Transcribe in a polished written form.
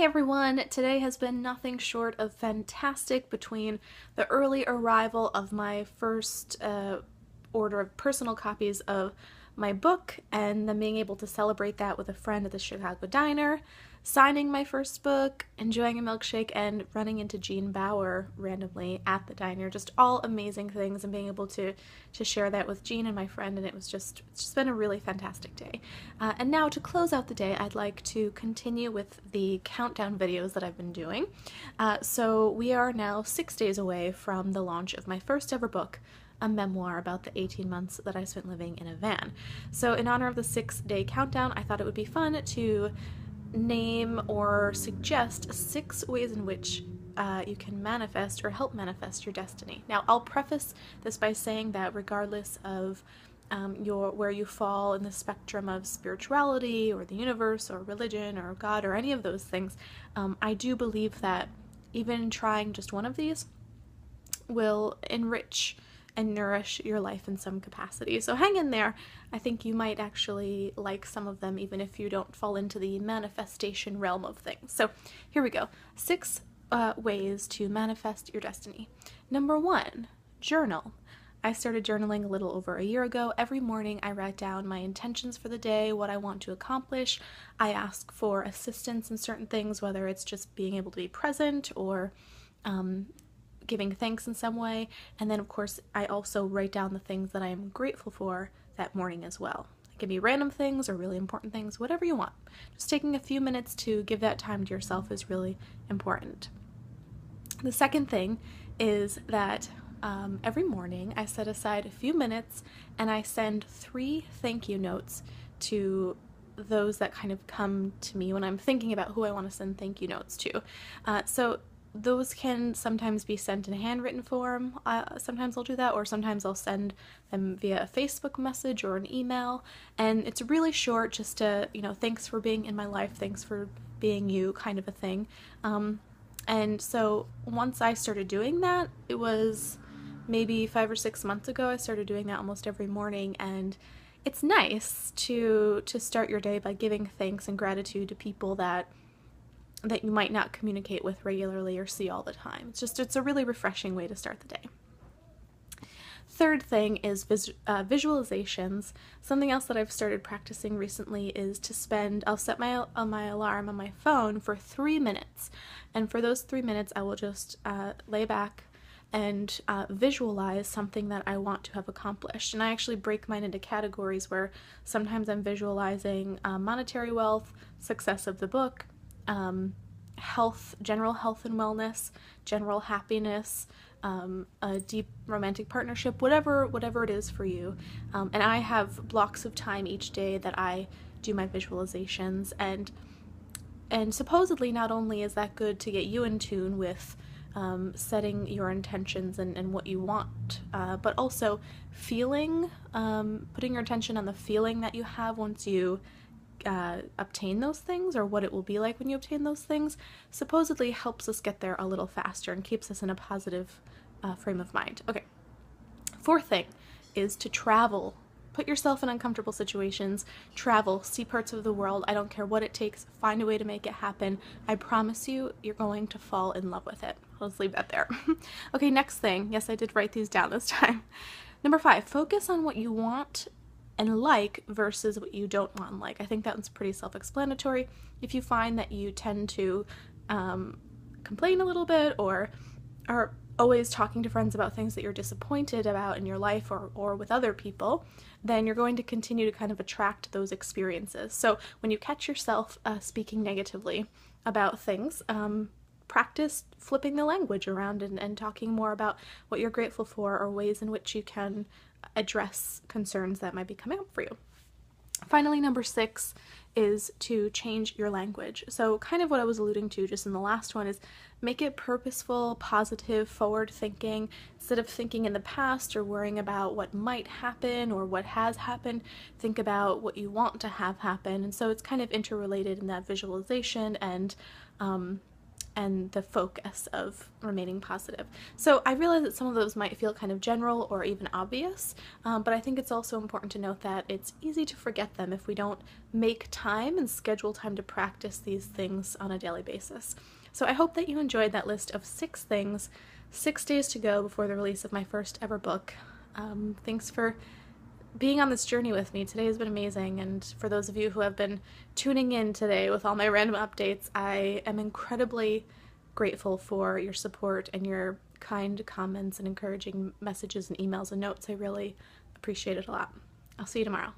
Hey everyone! Today has been nothing short of fantastic between the early arrival of my first order of personal copies of my book and then being able to celebrate that with a friend at the Chicago Diner, signing my first book, enjoying a milkshake, and running into Jean Bauer randomly at the diner. Just all amazing things, and being able to share that with Jean and my friend, and it's just been a really fantastic day. And now to close out the day, I'd like to continue with the countdown videos that I've been doing. So we are now 6 days away from the launch of my first ever book, a memoir about the 18 months that I spent living in a van. So in honor of the 6-day countdown, I thought it would be fun to name or suggest 6 ways in which you can manifest or help manifest your destiny. Now, I'll preface this by saying that regardless of where you fall in the spectrum of spirituality or the universe or religion or God or any of those things, I do believe that even trying just one of these will enrich and nourish your life in some capacity. So hang in there. I think you might actually like some of them even if you don't fall into the manifestation realm of things. So here we go. 6 ways to manifest your destiny. Number 1, journal. I started journaling a little over a year ago. Every morning I write down my intentions for the day, what I want to accomplish. I ask for assistance in certain things, whether it's just being able to be present or giving thanks in some way, and then of course I also write down the things that I am grateful for that morning as well. It can be random things or really important things, whatever you want. Just taking a few minutes to give that time to yourself is really important. The second thing is that every morning I set aside a few minutes and I send 3 thank you notes to those that kind of come to me when I'm thinking about who I want to send thank you notes to. So those can sometimes be sent in a handwritten form. Sometimes I'll do that, or sometimes I'll send them via a Facebook message or an email. And it's really short, just to, thanks for being in my life, thanks for being you, kind of a thing. And so once I started doing that, it was maybe 5 or 6 months ago, I started doing that almost every morning. And it's nice to start your day by giving thanks and gratitude to people that you might not communicate with regularly or see all the time. It's a really refreshing way to start the day. Third thing is visualizations. Something else that I've started practicing recently is I'll set my alarm on my phone for 3 minutes. And for those 3 minutes, I will just lay back and visualize something that I want to have accomplished. And I actually break mine into categories where sometimes I'm visualizing monetary wealth, success of the book, health, general health and wellness, general happiness, a deep romantic partnership, whatever it is for you. And I have blocks of time each day that I do my visualizations, and supposedly not only is that good to get you in tune with setting your intentions and what you want, but also feeling, putting your attention on the feeling that you have once you obtain those things, or what it will be like when you obtain those things, supposedly helps us get there a little faster and keeps us in a positive frame of mind. Okay. 4th thing is to travel. Put yourself in uncomfortable situations, travel, see parts of the world. I don't care what it takes, find a way to make it happen. I promise you, you're going to fall in love with it. Let's leave that there. Okay, next thing. Yes, I did write these down this time. Number 5, focus on what you want and like versus what you don't want and like. I think that one's pretty self-explanatory. If you find that you tend to complain a little bit or are always talking to friends about things that you're disappointed about in your life or with other people, then you're going to continue to kind of attract those experiences. So when you catch yourself speaking negatively about things, practice flipping the language around and talking more about what you're grateful for or ways in which you can address concerns that might be coming up for you. Finally, number 6 is to change your language. So kind of what I was alluding to just in the last one is make it purposeful, positive, forward thinking. Instead of thinking in the past or worrying about what might happen or what has happened, think about what you want to have happen. And so it's kind of interrelated in that visualization and and the focus of remaining positive. So I realize that some of those might feel kind of general or even obvious, but I think it's also important to note that it's easy to forget them if we don't make time and schedule time to practice these things on a daily basis. So I hope that you enjoyed that list of 6 things, 6 days to go before the release of my first ever book. Thanks for being on this journey with me. Today has been amazing, and for those of you who have been tuning in today with all my random updates, I am incredibly grateful for your support and your kind comments and encouraging messages and emails and notes. I really appreciate it a lot. I'll see you tomorrow.